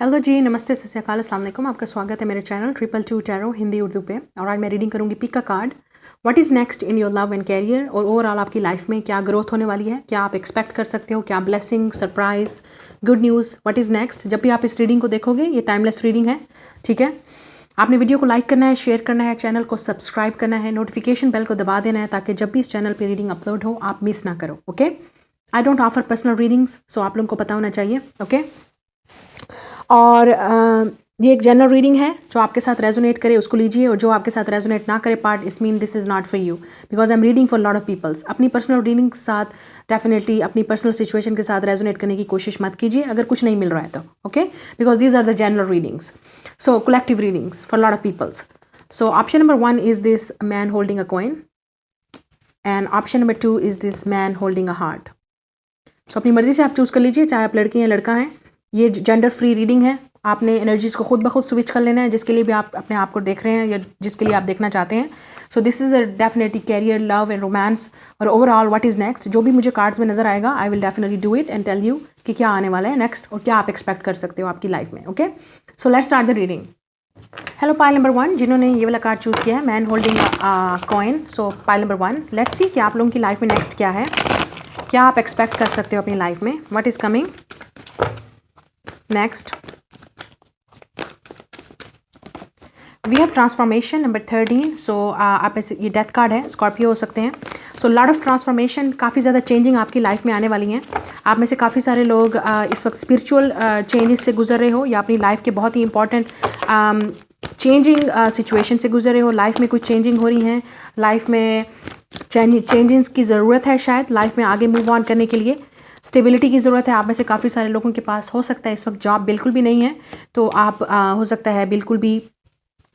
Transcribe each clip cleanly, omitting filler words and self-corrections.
Hello जी, नमस्ते, सत श्री अकाल, अस्सलाम वालेकुम। आपका स्वागत है मेरे चैनल 222 टैरो हिंदी उर्दू पे। और आज मैं रीडिंग करूंगी पिक का card. What is next in your love and career, और ओवरऑल आपकी लाइफ में क्या ग्रोथ होने वाली है, क्या आप एक्सपेक्ट कर सकते हो, क्या blessing, surprise, good news, what is next. जब भी आप इस रीडिंग को देखोगे, ये टाइमलेस रीडिंग है, ठीक है। आपने वीडियो को लाइक करना है, शेयर करना है, चैनल को सब्सक्राइब करना है, नोटिफिकेशन बेल को दबा देना है ताकि जब भी इस चैनल पर रीडिंग अपलोड हो आप मिस ना करो। Okay, I don't offer personal readings, so आप लोगों को पता होना चाहिए। ओके, और ये एक जनरल रीडिंग है। जो आपके साथ रेजोनेट करे उसको लीजिए, और जो आपके साथ रेजोनेट ना करे पार्ट, इस mean this is not for you, because I am reading for lot of peoples. अपनी पर्सनल रीडिंग के साथ डेफिनेटली अपनी पर्सनल सिचुएशन के साथ रेजोनेट करने की कोशिश मत कीजिए अगर कुछ नहीं मिल रहा है तो। Okay, because these are the general readings, so collective readings for lot of peoples. So option number 1 is this man holding a coin, and option number 2 is this man holding a heart. So अपनी मर्जी से आप choose कर लीजिए, चाहे आप लड़की हैं लड़का हैं। ये जेंडर फ्री रीडिंग है। आपने एनर्जीज़ को खुद ब खुद स्विच कर लेना है, जिसके लिए भी आप अपने आप को देख रहे हैं या जिसके लिए आप देखना चाहते हैं। So this is a definitely career, love and romance, और ओवरऑल व्हाट इज़ नेक्स्ट। जो भी मुझे कार्ड्स में नजर आएगा, I will definitely do it and tell you कि क्या आने वाला है नेक्स्ट और क्या आप एक्सपेक्ट कर सकते हो आपकी लाइफ में। Okay, so let's start the reading. Hello pile number 1, जिन्होंने ये वाला कार्ड चूज़ किया है, man holding coin. So pile number 1, let's see कि आप लोगों की लाइफ में नेक्स्ट क्या है, क्या आप एक्सपेक्ट कर सकते हो अपनी लाइफ में, what is coming next. We have transformation number 13। So आप ऐसे, ये डेथ कार्ड है, स्कॉर्पियो हो सकते हैं। सो लॉट ऑफ ट्रांसफॉर्मेशन, काफ़ी ज़्यादा चेंजिंग आपकी लाइफ में आने वाली हैं। आप में से काफ़ी सारे लोग इस वक्त स्पिरिचुअल चेंजेस से गुजर रहे हो, या अपनी लाइफ के बहुत ही इंपॉर्टेंट चेंजिंग सिचुएशन से गुजर रहे हो। लाइफ में कुछ चेंजिंग हो रही हैं, लाइफ में चेंजेस की ज़रूरत है, शायद लाइफ में आगे मूव ऑन करने के लिए स्टेबिलिटी की ज़रूरत है। आप में से काफ़ी सारे लोगों के पास हो सकता है इस वक्त जॉब बिल्कुल भी नहीं है, तो आप हो सकता है बिल्कुल भी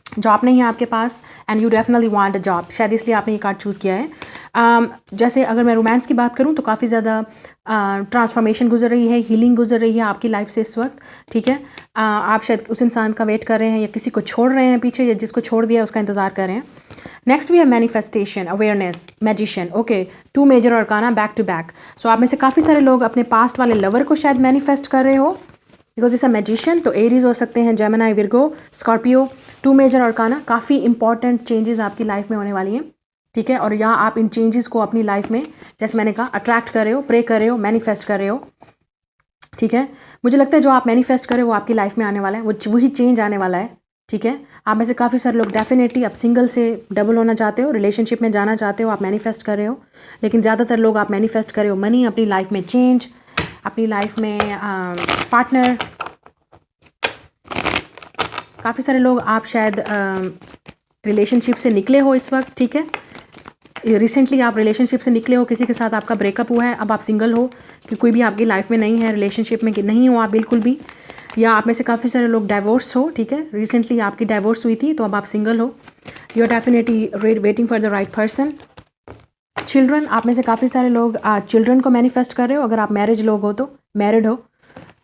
जॉब नहीं है आपके पास, and you definitely want a job, शायद इसलिए आपने ये कार्ड चूज़ किया है। जैसे अगर मैं रोमांस की बात करूँ तो काफ़ी ज़्यादा ट्रांसफॉर्मेशन गुजर रही है, हीलिंग गुजर रही है आपकी लाइफ से इस वक्त, ठीक है। आप शायद उस इंसान का वेट कर रहे हैं, या किसी को छोड़ रहे हैं पीछे, या जिसको छोड़ दिया उसका इंतज़ार कर रहे हैं। नेक्स्ट वी है manifestation, awareness, magician. Okay, 2 major arcana back to back. So आप में से काफ़ी सारे लोग अपने पास्ट वाले लवर को शायद मैनिफेस्ट कर रहे हो, बिकॉज इस अ मैजिशियन, तो एरीज हो सकते हैं, Gemini, Virgo, Scorpio. 2 major arcana, काफ़ी इंपॉर्टेंट चेंजेस आपकी लाइफ में होने वाली हैं, ठीक है। और यहाँ आप इन चेंजेस को अपनी लाइफ में, जैसे मैंने कहा, अट्रैक्ट कर रहे हो, प्रे कर रहे हो, मैनिफेस्ट कर रहे हो, ठीक है। मुझे लगता है जो आप मैनिफेस्ट कर रहे हो वो आपकी लाइफ में आने वाला है, वही चेंज आने वाला है, ठीक है। आप में से काफ़ी सारे लोग डेफिनेटली आप सिंगल से डबल होना चाहते हो, रिलेशनशिप में जाना चाहते हो, आप मैनिफेस्ट कर रहे हो। लेकिन ज़्यादातर लोग आप मैनिफेस्ट कर रहे हो मनी, अपनी लाइफ में चेंज, अपनी लाइफ में पार्टनर। काफ़ी सारे लोग आप शायद रिलेशनशिप से निकले हो इस वक्त, ठीक है। रिसेंटली आप रिलेशनशिप से निकले हो, किसी के साथ आपका ब्रेकअप हुआ है, अब आप सिंगल हो, कि कोई भी आपकी लाइफ में नहीं है, रिलेशनशिप में कि नहीं हो आप बिल्कुल भी, या आप में से काफ़ी सारे लोग डाइवोर्स हो, ठीक है। रिसेंटली आपकी डाइवोर्स हुई थी तो अब आप सिंगल हो, you are definitely waiting for the right person. Children, आप में से काफ़ी सारे लोग चिल्ड्रन को मैनिफेस्ट कर रहे हो। अगर आप मैरिज लोग हो तो, मैरिड हो,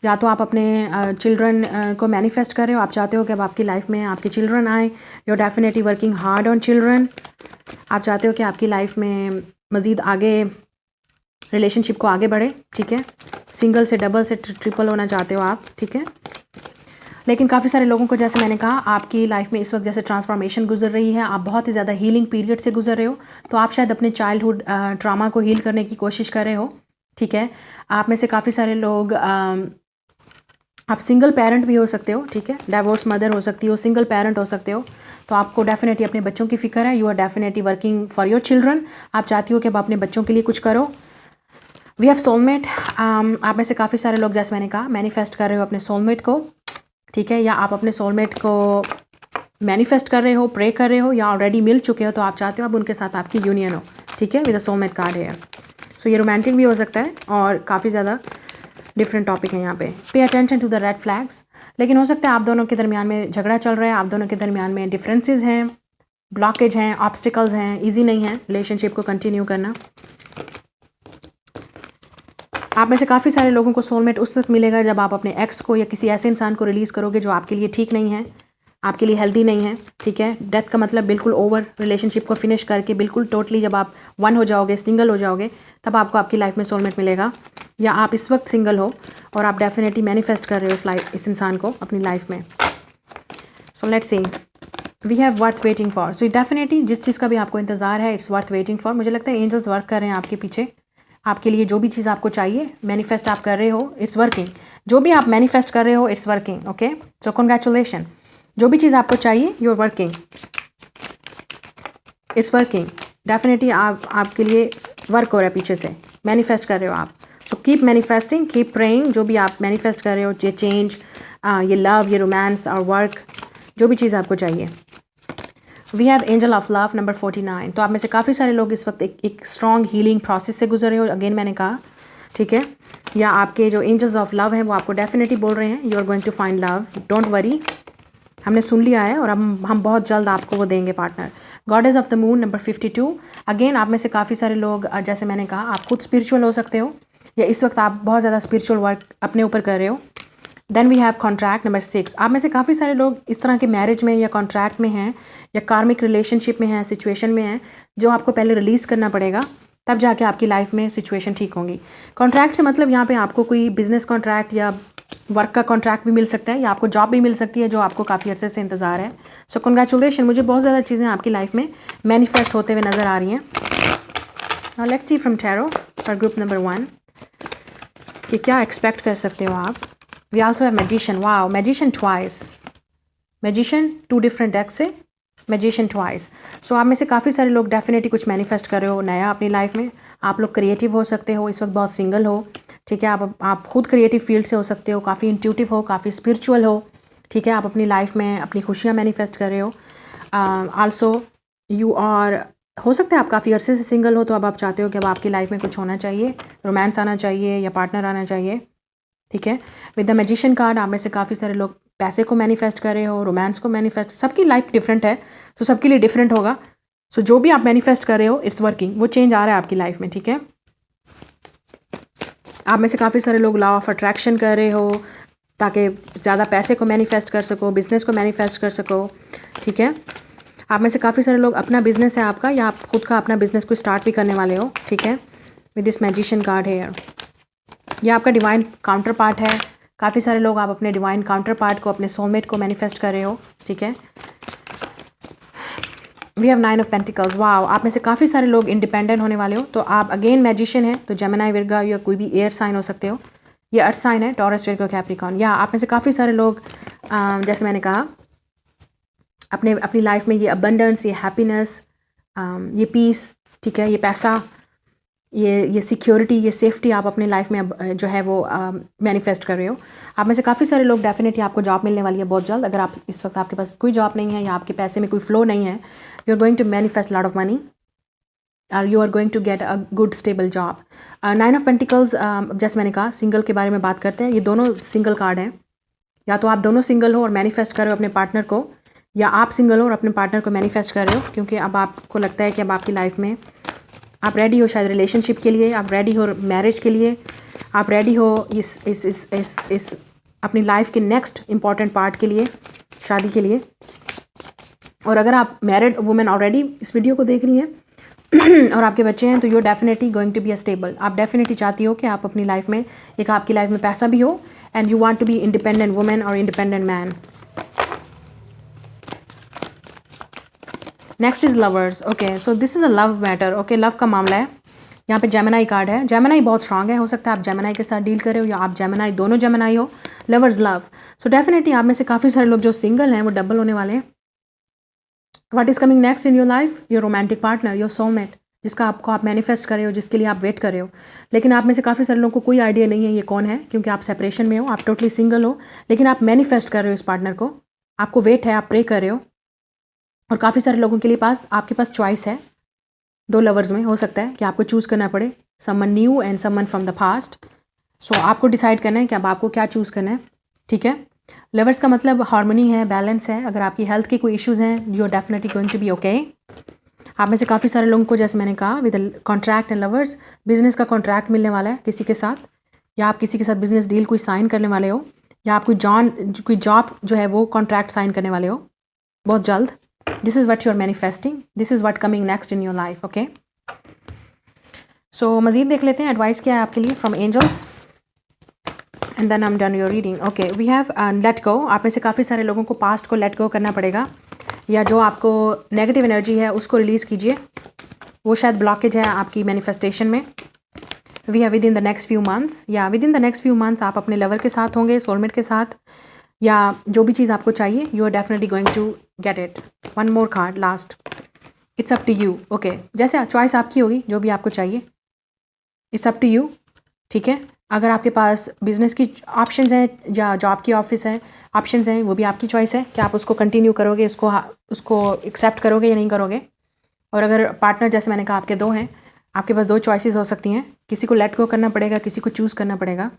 या तो आप अपने चिल्ड्रन को मैनिफेस्ट कर रहे हो, आप चाहते हो कि अब आपकी लाइफ में आपके चिल्ड्रन आए, you are definitely working hard on children. आप चाहते हो कि आपकी लाइफ में मज़ीद आगे रिलेशनशिप को आगे बढ़े, ठीक है। सिंगल से डबल से ट्रिपल होना चाहते हो आप, ठीक है। लेकिन काफ़ी सारे लोगों को, जैसे मैंने कहा, आपकी लाइफ में इस वक्त जैसे ट्रांसफॉर्मेशन गुजर रही है, आप बहुत ही ज़्यादा हीलिंग पीरियड से गुजर रहे हो, तो आप शायद अपने चाइल्डहुड ट्रामा को हील करने की कोशिश कर रहे हो, ठीक है। आप में से काफ़ी सारे लोग आप सिंगल पेरेंट भी हो सकते हो, ठीक है। डाइवोर्स मदर हो सकती हो, सिंगल पेरेंट हो सकते हो, तो आपको डेफिनेटली अपने बच्चों की फ़िक्र है, you are definitely working for your children. आप चाहती हो कि आप अपने बच्चों के लिए कुछ करो। We have soulmate. आप में से काफ़ी सारे लोग, जैसे मैंने कहा, मैनिफेस्ट कर रहे हो अपने सोलमेट को, ठीक है, या आप अपने सोलमेट को मैनिफेस्ट कर रहे हो, प्रे कर रहे हो, या ऑलरेडी मिल चुके हो तो आप चाहते हो अब उनके साथ आपकी यूनियन हो, ठीक है, विद अ सोलमेट कार्ड है। सो ये रोमांटिक भी हो सकता है, और काफ़ी ज़्यादा डिफरेंट टॉपिक है यहाँ पे attention to the red flags. लेकिन हो सकता है आप दोनों के दरमियान में झगड़ा चल रहा है, आप दोनों के दरमियान में डिफरेंसेस हैं, ब्लॉकेज हैं, ऑब्स्टिकल्स हैं, इजी नहीं है रिलेशनशिप को कंटिन्यू करना। आप में से काफ़ी सारे लोगों को सोलमेट उस वक्त मिलेगा जब आप अपने एक्स को या किसी ऐसे इंसान को रिलीज़ करोगे जो आपके लिए ठीक नहीं है, आपके लिए हेल्दी नहीं है, ठीक है। डेथ का मतलब बिल्कुल ओवर, रिलेशनशिप को फिनिश करके बिल्कुल टोटली जब आप वन हो जाओगे, सिंगल हो जाओगे, तब आपको आपकी लाइफ में सोलमेट मिलेगा। या आप इस वक्त सिंगल हो और आप डेफिनेटली मैनिफेस्ट कर रहे हो इस इंसान को अपनी लाइफ में। So let's see, we have worth waiting for. So definitely जिस चीज़ का भी आपको इंतज़ार है, इट्स वर्थ वेटिंग फॉर। मुझे लगता है एंजल्स वर्क कर रहे हैं आपके पीछे, आपके लिए जो भी चीज़ आपको चाहिए मैनिफेस्ट आप कर रहे हो, इट्स वर्किंग। जो भी आप मैनिफेस्ट कर रहे हो it's working. Okay, so congratulation. जो भी चीज़ आपको चाहिए you are working, it's working. Definitely आपके लिए वर्क हो रहा है पीछे से, मैनिफेस्ट कर रहे हो आप। So keep manifesting, keep praying. जो भी आप मैनिफेस्ट कर रहे हो, ये चेंज, ये लव, ये रोमांस और वर्क, जो भी चीज़ आपको चाहिए। We have angel of love number 49। तो आप में से काफ़ी सारे लोग इस वक्त एक स्ट्रॉन्ग हीलिंग प्रोसेस से गुजर रहे हो, अगेन मैंने कहा, ठीक है। या आपके जो एंजल्स ऑफ लव हैं वो आपको डेफिनेटली बोल रहे हैं you are going to find love, don't worry. हमने सुन लिया है और हम बहुत जल्द आपको वो देंगे partner. Goddess of the moon number 52। Again आप में से काफ़ी सारे लोग, जैसे मैंने कहा, आप खुद स्पिरिचुअल हो सकते हो या इस वक्त आप बहुत ज़्यादा स्पिरिचुअल वर्क अपने ऊपर कर रहे हो। Then we have contract number 6। आप में से काफ़ी सारे लोग इस तरह के मैरिज में या कॉन्ट्रैक्ट में हैं या कार्मिक रिलेशनशिप में हैं, सिचुएशन में हैं, जो आपको पहले रिलीज़ करना पड़ेगा, तब जाके आपकी लाइफ में सिचुएशन ठीक होंगी। कॉन्ट्रैक्ट से मतलब यहाँ पे आपको कोई बिजनेस कॉन्ट्रैक्ट या वर्क का कॉन्ट्रैक्ट भी मिल सकता है या आपको जॉब भी मिल सकती है जो आपको काफ़ी अरसे से इंतज़ार है। So congratulation. मुझे बहुत ज़्यादा चीज़ें आपकी लाइफ में मैनिफेस्ट होते हुए नज़र आ रही हैं। Now let's see from tarot for group number 1 कि क्या एक्सपेक्ट कर सकते हो आप। We also have magician. Wow, magician twice, magician 2 different deck से मैजिशियन ट्वाइस। सो आप में से काफ़ी सारे लोग डेफिनेटली कुछ मैनिफेस्ट कर रहे हो नया अपनी लाइफ में। आप लोग क्रिएटिव हो सकते हो, इस वक्त बहुत सिंगल हो, ठीक है। आप खुद क्रिएटिव फील्ड से हो सकते हो, काफ़ी इंट्यूटिव हो, काफ़ी स्पिरिचुअल हो, ठीक है। आप अपनी लाइफ में अपनी खुशियाँ मैनिफेस्ट कर रहे हो। आल्सो यू आर, हो सकता है आप काफ़ी अरसे से सिंगल हो, तो अब आप चाहते हो कि अब आपकी लाइफ में कुछ होना चाहिए, रोमांस आना चाहिए या पार्टनर आना चाहिए, ठीक है। विद द मैजिशियन कार्ड आप में से काफ़ी सारे लोग पैसे को मैनिफेस्ट कर रहे हो, रोमांस को मैनिफेस्ट। सबकी लाइफ डिफरेंट है, तो सबके लिए डिफरेंट होगा। सो जो भी आप मैनिफेस्ट कर रहे हो इट्स वर्किंग, वो चेंज आ रहा है आपकी लाइफ में, ठीक है। आप में से काफ़ी सारे लोग लॉ ऑफ अट्रैक्शन कर रहे हो ताकि ज़्यादा पैसे को मैनिफेस्ट कर सको, बिजनेस को मैनिफेस्ट कर सको, ठीक है। आप में से काफ़ी सारे लोग, अपना बिजनेस है आपका या आप खुद का अपना बिजनेस को स्टार्ट भी करने वाले हो, ठीक है। With this magician card here, ये आपका डिवाइन काउंटर पार्ट है। काफ़ी सारे लोग आप अपने डिवाइन काउंटर पार्ट को, अपने सोलमेट को मैनिफेस्ट कर रहे हो, ठीक है। We have 9 of pentacles. Wow, आप में से काफ़ी सारे लोग इंडिपेंडेंट होने वाले हो। तो आप अगेन मैजिशियन है, तो जेमिनी, विर्गा या कोई भी एयर साइन हो सकते हो। ये अर्थ साइन है, टॉरस, विर्गो, कैप्रिकॉर्न। या आप में से काफ़ी सारे लोग, जैसे मैंने कहा, अपनी लाइफ में ये अबंडेंस, ये हैप्पीनेस, ये पीस, ठीक है, ये पैसा, ये सिक्योरिटी, ये सेफ्टी आप अपनी लाइफ में जो है वो मैनिफेस्ट कर रहे हो। आप में से काफ़ी सारे लोग, डेफिनेटली आपको जॉब मिलने वाली है बहुत जल्द। अगर आप इस वक्त आपके पास कोई जॉब नहीं है या आपके पैसे में कोई फ्लो नहीं है, you are going to manifest lot of money और you are going to get a good stable job. 9 of pentacles, जैसे मैंने कहा, सिंगल के बारे में बात करते हैं। ये दोनों सिंगल कार्ड हैं। या तो आप दोनों सिंगल हो और मैनिफेस्ट कर रहे हो अपने पार्टनर को, या आप सिंगल हो और अपने पार्टनर को मैनिफेस्ट कर रहे हो, क्योंकि अब आपको लगता है कि अब आपकी लाइफ में आप रेडी हो शायद रिलेशनशिप के लिए, आप रेडी हो मैरिज के लिए, आप रेडी हो इस अपनी लाइफ के नेक्स्ट इम्पॉर्टेंट पार्ट के लिए, शादी के लिए। और अगर आप मैरिड वुमेन ऑलरेडी इस वीडियो को देख रही हैं और आपके बच्चे हैं, तो you are definitely going to be a stable. आप डेफिनेटली चाहती हो कि आप अपनी लाइफ में, एक आपकी लाइफ में पैसा भी हो, and you want to be independent women और independent man. Next is lovers. Okay, so this is a love matter. Okay, love का मामला है। यहाँ पे जेमिनी कार्ड है। जेमिनी बहुत स्ट्रांग है, हो सकता है आप जेमिनी के साथ डील कर रहे हो या आप जेमिनी, दोनों जेमिनी हो। Lovers, love. सो डेफिनेटली आप में से काफ़ी सारे लोग जो सिंगल हैं वो डबल होने वाले हैं। What is coming next in your life? Your romantic partner, your soulmate, जिसका आप मैनिफेस्ट कर रहे हो, जिसके लिए आप वेट कर रहे हो। लेकिन आप में से काफ़ी सारे लोगों को कोई आइडिया नहीं है ये कौन है, क्योंकि आप सेपरेशन में हो, आप टोटली सिंगल हो, लेकिन आप मैनिफेस्ट कर रहे हो इस पार्टनर को। आपको वेट है, आप प्रे कर रहे हो। और काफ़ी सारे लोगों के लिए आपके पास चॉइस है। 2 लवर्स में हो सकता है कि आपको चूज़ करना पड़े, someone new and someone from the past. So आपको डिसाइड करना है कि अब आपको क्या चूज़ करना है, ठीक है। लवर्स का मतलब हार्मनी है, बैलेंस है। अगर आपकी हेल्थ के कोई इश्यूज़ हैं, you are definitely going to be okay. आप में से काफ़ी सारे लोगों को, जैसे मैंने कहा, with contract and lovers, business का कॉन्ट्रैक्ट मिलने वाला है किसी के साथ, या आप किसी के साथ बिजनेस डील कोई साइन करने वाले हो, या आप कोई जॉब जो है वो कॉन्ट्रैक्ट साइन करने वाले हो बहुत जल्द। This is what you're manifesting. This is what coming next in your life, okay? सो मज़ीद देख लेते हैं एडवाइस क्या है आपके लिए from angels, and then I am done your reading. Okay, we have let go. आप में से काफ़ी सारे लोगों को पास्ट को लेट गो करना पड़ेगा, या जो आपको नेगेटिव एनर्जी है उसको रिलीज़ कीजिए। वो शायद ब्लॉकेज है आपकी मैनिफेस्टेशन में। We have within the next few months, या within the next few months आप अपने लवर के साथ होंगे, सोलमेट के साथ, या जो भी चीज़ आपको चाहिए you are definitely going to get it. One more card last, it's up to you. Okay, जैसे चॉइस आपकी होगी, जो भी आपको चाहिए, इट्स अप टू यू। ठीक है, अगर आपके पास बिजनेस की ऑप्शंस हैं या जॉब की ऑफिस है ऑप्शंस हैं, वो भी आपकी चॉइस है कि आप उसको कंटिन्यू करोगे, उसको एक्सेप्ट करोगे या नहीं करोगे। और अगर पार्टनर, जैसे मैंने कहा, आपके दो हैं, आपके पास दो चॉइसेस हो सकती हैं। किसी को लेट गो करना पड़ेगा, किसी को चूज़ करना पड़ेगा,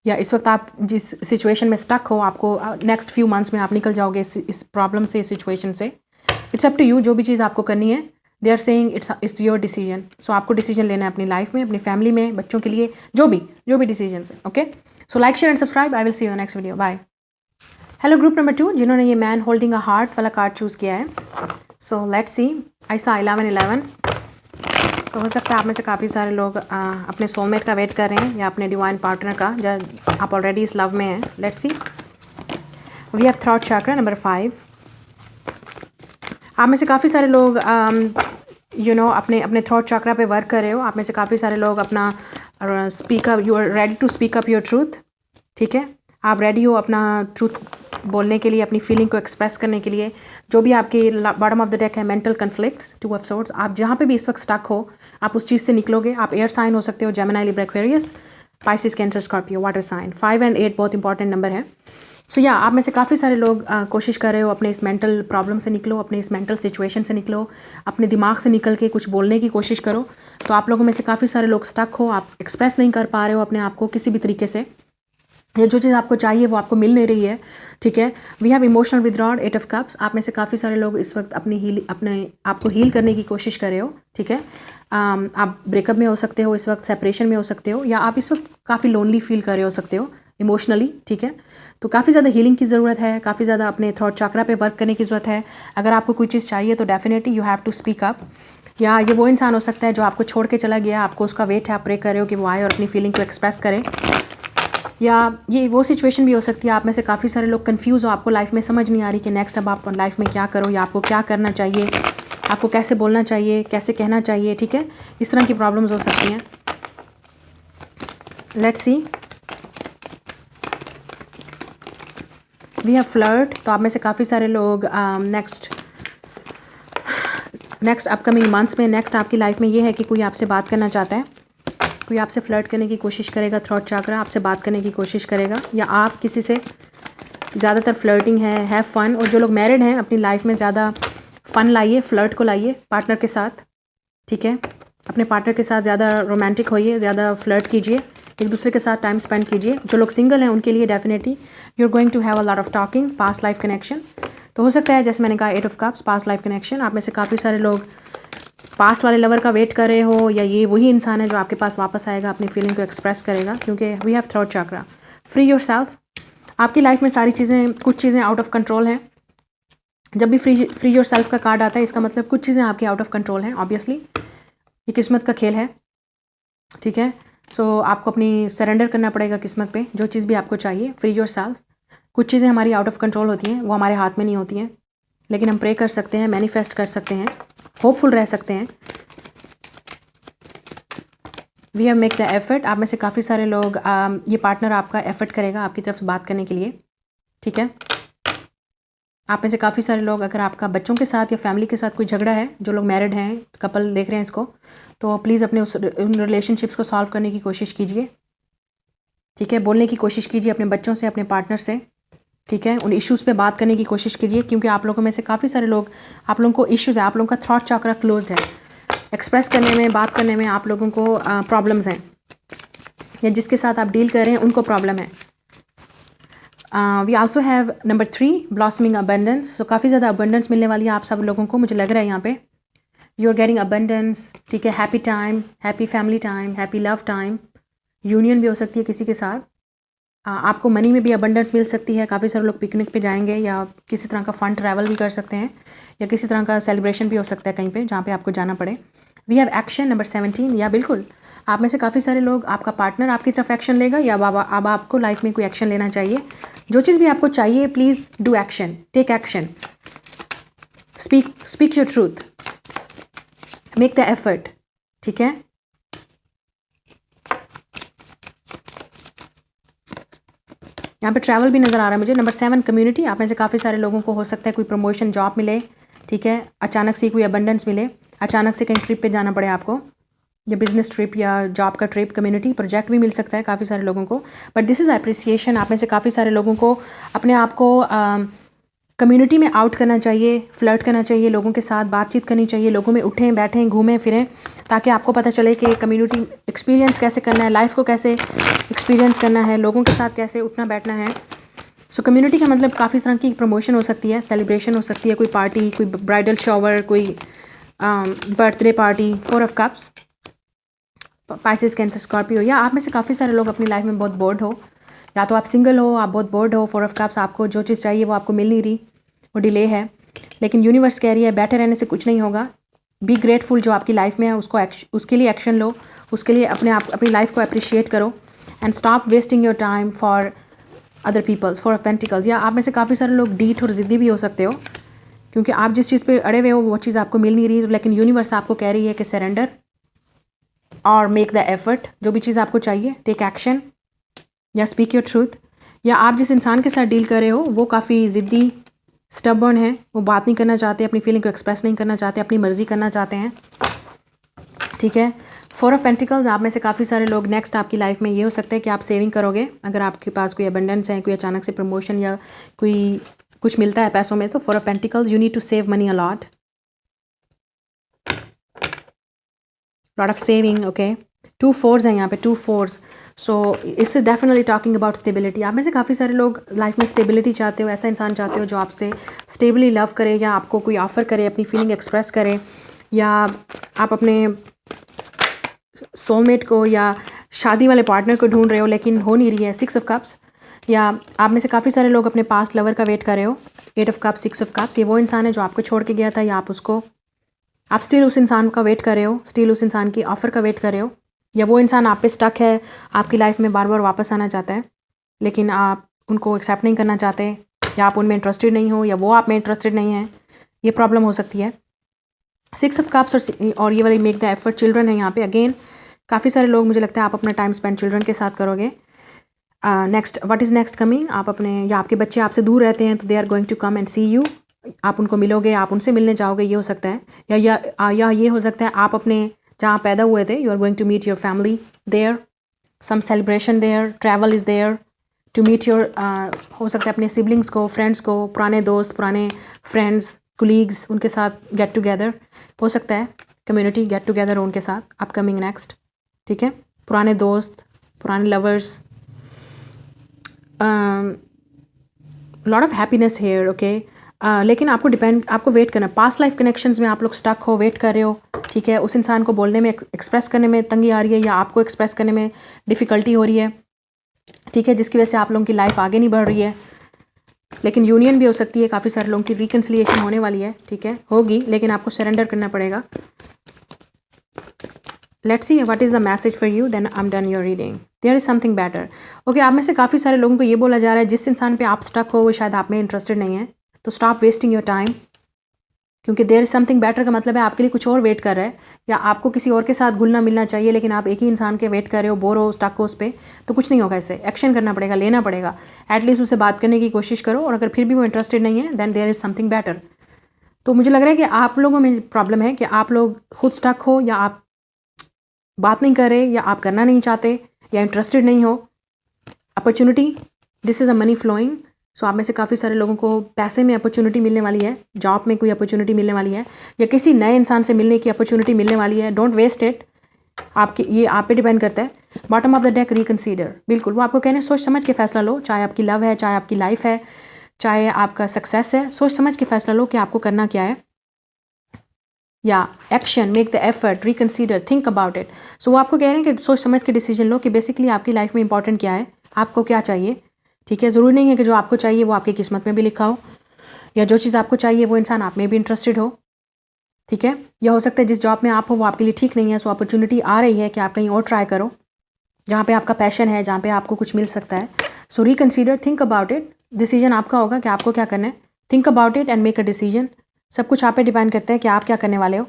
या इस वक्त आप जिस सिचुएशन में स्टक हो, आपको नेक्स्ट फ्यू मंथ्स में आप निकल जाओगे इस प्रॉब्लम से, इस सिचुएशन से। इट्स अप टू यू, जो भी चीज़ आपको करनी है। They are saying it's your decision. So आपको डिसीजन लेना है अपनी लाइफ में, अपनी फैमिली में, बच्चों के लिए, जो भी डिसीजन है। Okay, so like, share and subscribe. I will see you in the next video. Bye. Hello group number 2, जिन्होंने ये मैन होल्डिंग अ हार्ट वाला कार्ड चूज़ किया है। सो लेट्स सी, आई सा 1111। तो हो सकता है आप में से काफ़ी सारे लोग अपने सोलमेट का वेट कर रहे हैं, या अपने डिवाइन पार्टनर का, या आप ऑलरेडी इस लव में हैं। Let's see, we have throat chakra number 5। आप में से काफ़ी सारे लोग अपने थ्रॉट चक्रा पे वर्क कर रहे हो। आप में से काफ़ी सारे लोग अपना you are ready to speak up your truth. ठीक है, आप रेडी हो अपना ट्रूथ बोलने के लिए, अपनी फीलिंग को एक्सप्रेस करने के लिए। जो भी आपकी बॉटम ऑफ द डेक है, मेंटल कन्फ्लिक्ट्स, 2 ऑफ सोर्ड्स, आप जहाँ पे भी इस वक्त स्टक हो, आप उस चीज़ से निकलोगे। आप एयर साइन हो सकते हो, Gemini, Libra, Aquarius, Pisces, Cancer, Scorpio, water sign. 5 और 8 बहुत इंपॉर्टेंट नंबर है। सो या आप में से काफ़ी सारे लोग कोशिश कर रहे हो अपने इस मेंटल प्रॉब्लम से निकलो, अपने इस मेंटल सिचुएशन से निकलो, अपने दिमाग से निकल के कुछ बोलने की कोशिश करो। तो आप लोगों में से काफ़ी सारे लोग स्टक हो, आप एक्सप्रेस नहीं कर पा रहे हो अपने आप को किसी भी तरीके से, या जो चीज़ आपको चाहिए वो आपको मिल नहीं रही है। ठीक है, we have emotional withdrawal, 8 of cups. आप में से काफ़ी सारे लोग इस वक्त अपने आप को हील करने की कोशिश कर रहे हो। ठीक है, आप ब्रेकअप में हो सकते हो इस वक्त, सेपरेशन में हो सकते हो, या आप इस वक्त काफ़ी लोनली फील कर रहे हो सकते हो इमोशनली। ठीक है, तो काफ़ी ज़्यादा हीलिंग की ज़रूरत है, काफ़ी ज़्यादा अपने थॉट चक्रा पे वर्क करने की ज़रूरत है। अगर आपको कोई चीज़ चाहिए तो definitely you have to speak up. या ये वो इंसान हो सकता है जो आपको छोड़ के चला गया, आपको उसका वेट है, आप प्रे कर रहे हो कि वो आए और अपनी फीलिंग को एक्सप्रेस करें। या ये वो सिचुएशन भी हो सकती है, आप में से काफ़ी सारे लोग कंफ्यूज हो, आपको लाइफ में समझ नहीं आ रही कि नेक्स्ट अब आप लाइफ में क्या करो, या आपको क्या करना चाहिए, आपको कैसे बोलना चाहिए, कैसे कहना चाहिए। ठीक है, इस तरह की प्रॉब्लम्स हो सकती हैं। Let's see, we have flirt. तो आप में से काफ़ी सारे लोग नेक्स्ट अपकमिंग मंथ्स में, नेक्स्ट आपकी लाइफ में ये है कि कोई आपसे बात करना चाहता है, कोई आपसे फ्लर्ट करने की कोशिश करेगा, थ्रॉट चक्रा आपसे बात करने की कोशिश करेगा, या आप किसी से ज़्यादातर फ्लर्टिंग है फ़न। और जो लोग मैरिड हैं, अपनी लाइफ में ज़्यादा फ़न लाइए, फ्लर्ट को लाइए पार्टनर के साथ। ठीक है, अपने पार्टनर के साथ ज़्यादा रोमांटिक होइए, ज़्यादा फ्लर्ट कीजिए, एक दूसरे के साथ टाइम स्पेंड कीजिए। जो लोग सिंगल हैं उनके लिए definitely you are going to have a lot of talking, past life connection. तो हो सकता है, जैसे मैंने कहा, 8 of cups, past life connection. आप में से काफ़ी सारे लोग पास्ट वाले लवर का वेट कर रहे हो, या ये वही इंसान है जो आपके पास वापस आएगा, अपनी फीलिंग को एक्सप्रेस करेगा, क्योंकि we have throat chakra. Free your self. आपकी लाइफ में सारी चीज़ें, कुछ चीज़ें आउट ऑफ कंट्रोल हैं। जब भी फ्री योर सेल्फ का कार्ड आता है, इसका मतलब कुछ चीज़ें आपकी आउट ऑफ कंट्रोल हैं। ऑब्वियसली ये किस्मत का खेल है। ठीक है, सो आपको अपनी सरेंडर करना पड़ेगा किस्मत पे, जो चीज़ भी आपको चाहिए। Free your self. कुछ चीज़ें हमारी आउट ऑफ कंट्रोल होती हैं, वो हमारे हाथ में नहीं होती हैं, लेकिन हम प्रे कर सकते हैं, मैनिफेस्ट कर सकते हैं, होपफुल रह सकते हैं। We have make the effort. आप में से काफ़ी सारे लोग ये पार्टनर आपका एफर्ट करेगा आपकी तरफ से बात करने के लिए। ठीक है, आप में से काफ़ी सारे लोग, अगर आपका बच्चों के साथ या फैमिली के साथ कोई झगड़ा है, जो लोग मैरिड हैं, कपल देख रहे हैं इसको, तो प्लीज़ अपने उन रिलेशनशिप्स को सॉल्व करने की कोशिश कीजिए। ठीक है, बोलने की कोशिश कीजिए अपने बच्चों से, अपने पार्टनर से। ठीक है, उन इश्यूज़ पे बात करने की कोशिश कीजिए, क्योंकि आप लोगों में से काफ़ी सारे लोग, आप लोगों को इश्यूज़ है, आप लोगों का थ्रॉट चक्रा क्लोज है। एक्सप्रेस करने में, बात करने में आप लोगों को प्रॉब्लम्स हैं, या जिसके साथ आप डील कर रहे हैं उनको प्रॉब्लम है। We also have number 3, blossoming abundance. So काफ़ी ज़्यादा अबंडेंस मिलने वाली है आप सब लोगों को, मुझे लग रहा है यहाँ पे यू आर गेटिंग अबंडेंस। ठीक है, happy time, happy family time, happy love time, union भी हो सकती है किसी के साथ। आपको मनी में भी अबंडेंस मिल सकती है। काफ़ी सारे लोग पिकनिक पे जाएंगे, या किसी तरह का फ़न ट्रैवल भी कर सकते हैं, या किसी तरह का सेलिब्रेशन भी हो सकता है कहीं पे जहाँ पे आपको जाना पड़े। We have action number 17। या बिल्कुल आप में से काफ़ी सारे लोग, आपका पार्टनर आपकी तरफ एक्शन लेगा या अब आपको लाइफ में कोई एक्शन लेना चाहिए। जो चीज़ भी आपको चाहिए, please do action, take action, speak your truth, make the effort. ठीक है, यहाँ पे ट्रैवल भी नज़र आ रहा है मुझे। Number 7 community. आप में से काफ़ी सारे लोगों को हो सकता है कोई प्रमोशन, जॉब मिले, ठीक है, अचानक से कोई अबंडेंस मिले, अचानक से कहीं ट्रिप पे जाना पड़े आपको, या बिजनेस ट्रिप या जॉब का ट्रिप, कम्युनिटी प्रोजेक्ट भी मिल सकता है काफ़ी सारे लोगों को। But this is appreciation. आप में से काफ़ी सारे लोगों को अपने आप को कम्युनिटी में आउट करना चाहिए, फ्लर्ट करना चाहिए, लोगों के साथ बातचीत करनी चाहिए, लोगों में उठें बैठें घूमें फिरें, ताकि आपको पता चले कि कम्युनिटी एक्सपीरियंस कैसे करना है, लाइफ को कैसे एक्सपीरियंस करना है, लोगों के साथ कैसे उठना बैठना है। सो कम्युनिटी का मतलब काफ़ी तरह की प्रमोशन हो सकती है, सेलिब्रेशन हो सकती है, कोई पार्टी, कोई ब्राइडल शॉवर, कोई birthday party. 4 of cups, Pisces, cancer, Scorpio. या आप में से काफ़ी सारे लोग अपनी लाइफ में बहुत बोर्ड हो, या तो आप सिंगल हो, आप बहुत बोर्ड हो। 4 ऑफ कप्स, आपको जो चीज़ चाहिए वो आपको मिल नहीं रही, वो डिले है, लेकिन यूनिवर्स कह रही है बैठे रहने से कुछ नहीं होगा। बी ग्रेटफुल, जो आपकी लाइफ में है उसके लिए एक्शन लो, उसके लिए अपनी लाइफ को अप्रिशिएट करो, and stop wasting your time for other peoples. 4 of pentacles. या आप में से काफ़ी सारे लोग डीठ और ज़िद्दी भी हो सकते हो, क्योंकि आप जिस चीज़ पे अड़े हुए हो वो चीज़ आपको मिल नहीं रही, लेकिन यूनिवर्स आपको कह रही है कि सरेंडर और मेक द एफर्ट। जो भी चीज़ आपको चाहिए, टेक एक्शन या स्पीक योर ट्रूथ। या आप जिस इंसान के साथ डील कर रहे हो वो काफ़ी ज़िद्दी, स्टबर्न है, वो बात नहीं करना चाहते, अपनी फीलिंग को एक्सप्रेस नहीं करना चाहते, अपनी मर्ज़ी करना चाहते हैं। ठीक है। 4 ऑफ पेंटिकल्स। आप में से काफ़ी सारे लोग, नेक्स्ट आपकी लाइफ में ये हो सकता है कि आप सेविंग करोगे, अगर आपके पास कोई अबंडेंस है, कोई अचानक से प्रमोशन या कोई कुछ मिलता है पैसों में, तो 4 of pentacles, you need to save money a lot of saving. Okay, 2 4s हैं यहाँ पे, 2 4s। सो इस डेफिनेटली टॉकिंग अबाउट स्टेबिलिटी। आप में से काफ़ी सारे लोग लाइफ में स्टेबिलिटी चाहते हो, ऐसा इंसान चाहते हो जो आपसे स्टेबली लव करे, या आपको कोई ऑफ़र करे, अपनी फीलिंग एक्सप्रेस करे, या आप अपने सोलमेट को या शादी वाले पार्टनर को ढूंढ रहे हो लेकिन हो नहीं रही है। 6 ऑफ कप्स। या आप में से काफ़ी सारे लोग अपने पास्ट लवर का वेट कर रहे हो। 8 ऑफ कप्स, 6 ऑफ कप्स। ये वो इंसान है जो आपको छोड़ के गया था, या आप स्टिल उस इंसान का वेट कर रहे हो, स्टिल उस इंसान की ऑफ़र का वेट कर रहे हो, या वो इंसान आप पे स्टक है, आपकी लाइफ में बार बार वापस आना चाहता है, लेकिन आप उनको एक्सेप्ट नहीं करना चाहते, या आप उनमें इंटरेस्टेड नहीं हो, या वो आप में इंटरेस्टेड नहीं है। ये प्रॉब्लम हो सकती है। 6 ऑफ कप्स और ये वाली मेक द एफर्ट। चिल्ड्रन है यहाँ पे। अगेन काफ़ी सारे लोग, मुझे लगता है आप अपना टाइम स्पेंड चिल्ड्रन के साथ करोगे। Next, what is next coming. आप अपने, या आपके बच्चे आपसे दूर रहते हैं तो they are going to come and see you. आप उनको मिलोगे, आप उनसे मिलने जाओगे, ये हो सकता है। या ये हो सकता है आप अपने जहाँ पैदा हुए थे, you are going to meet your family there, some celebration there, travel is there to meet your, हो सकता है अपने सिबलिंग्स को, फ्रेंड्स को, पुराने दोस्त, पुराने फ्रेंड्स, कुलीग्स, उनके साथ गेट टुगेदर हो सकता है, कम्युनिटी गेट टुगेदर हो उनके साथ अपकमिंग नेक्स्ट। ठीक है, पुराने दोस्त, पुराने lovers, lot of happiness here. Okay, लेकिन आपको वेट करना। पास्ट लाइफ कनेक्शंस में आप लोग स्टक हो, वेट कर रहे हो। ठीक है, उस इंसान को बोलने में, एक्सप्रेस करने में तंगी आ रही है, या आपको एक्सप्रेस करने में डिफ़िकल्टी हो रही है। ठीक है, जिसकी वजह से आप लोगों की लाइफ आगे नहीं बढ़ रही है। लेकिन यूनियन भी हो सकती है, काफ़ी सारे लोगों की रिकन्सिलिएशन होने वाली है। ठीक है, होगी, लेकिन आपको सरेंडर करना पड़ेगा। Let's see what is the message for you, then I am done your reading. There is something better. Okay, आप में से काफ़ी सारे लोगों को ये बोला जा रहा है जिस इंसान पे आप स्टक हो वो शायद आप में इंटरेस्टेड नहीं है, तो स्टॉप वेस्टिंग योर टाइम, क्योंकि देयर इज़ समथिंग बेटर का मतलब है आपके लिए कुछ और वेट कर रहा है, या आपको किसी और के साथ घुलना मिलना चाहिए, लेकिन आप एक ही इंसान के वेट कर रहे हो, बोर हो, स्टक हो उस पर, तो कुछ नहीं होगा। इससे एक्शन करना पड़ेगा, लेना पड़ेगा। एटलीस्ट उससे बात करने की कोशिश करो, और अगर फिर भी वो इंटरेस्टेड नहीं है, then there is something better. तो मुझे लग रहा है कि आप लोगों में प्रॉब्लम है कि आप लोग खुद स्टक हो, या आप बात नहीं कर रहे, या आप करना नहीं चाहते, या इंटरेस्टेड नहीं हो। Opportunity, this is a money flowing. So आप में से काफ़ी सारे लोगों को पैसे में अपॉर्चुनिटी मिलने वाली है, जॉब में कोई अपॉर्चुनिटी मिलने वाली है, या किसी नए इंसान से मिलने की अपॉर्चुनिटी मिलने वाली है। Don't waste it. ये आप पे डिपेंड करता है। Bottom of the deck, reconsider. बिल्कुल, वो आपको कहने सोच समझ के फैसला लो, चाहे आपकी लव है, चाहे आपकी लाइफ है, चाहे आपका सक्सेस है। सोच समझ के फैसला लो कि आपको करना क्या है। या action, make the effort, reconsider, think about it. So वो आपको कह रहे हैं कि सोच समझ के डिसीजन लो कि बेसिकली आपकी लाइफ में इंपॉर्टेंट क्या है, आपको क्या चाहिए। ठीक है, ज़रूरी नहीं है कि जो आपको चाहिए वो आपकी किस्मत में भी लिखा हो, या जो चीज़ आपको चाहिए वो इंसान आप में भी इंटरेस्टेड हो। ठीक है। या हो सकता है जिस जॉब में आप हो वो आपके लिए ठीक नहीं है, सो अपॉर्चुनिटी आ रही है कि आप कहीं और ट्राई करो जहाँ पे आपका पैशन है, जहाँ पे आपको कुछ मिल सकता है। So reconsider, think about it. Decision आपका होगा कि आपको क्या करना है। Think about it and make a decision. सब कुछ आप पे डिपेंड करता है कि आप क्या करने वाले हो।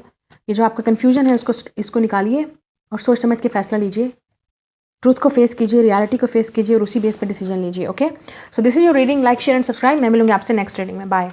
ये जो आपका कन्फ्यूजन है इसको निकालिए और सोच समझ के फैसला लीजिए। ट्रूथ को फेस कीजिए, रियलिटी को फेस कीजिए और उसी बेस पर डिसीजन लीजिए। Okay, so this is your reading. Like, share and subscribe. मैं मिलूंगी आपसे नेक्स्ट रीडिंग में। बाय।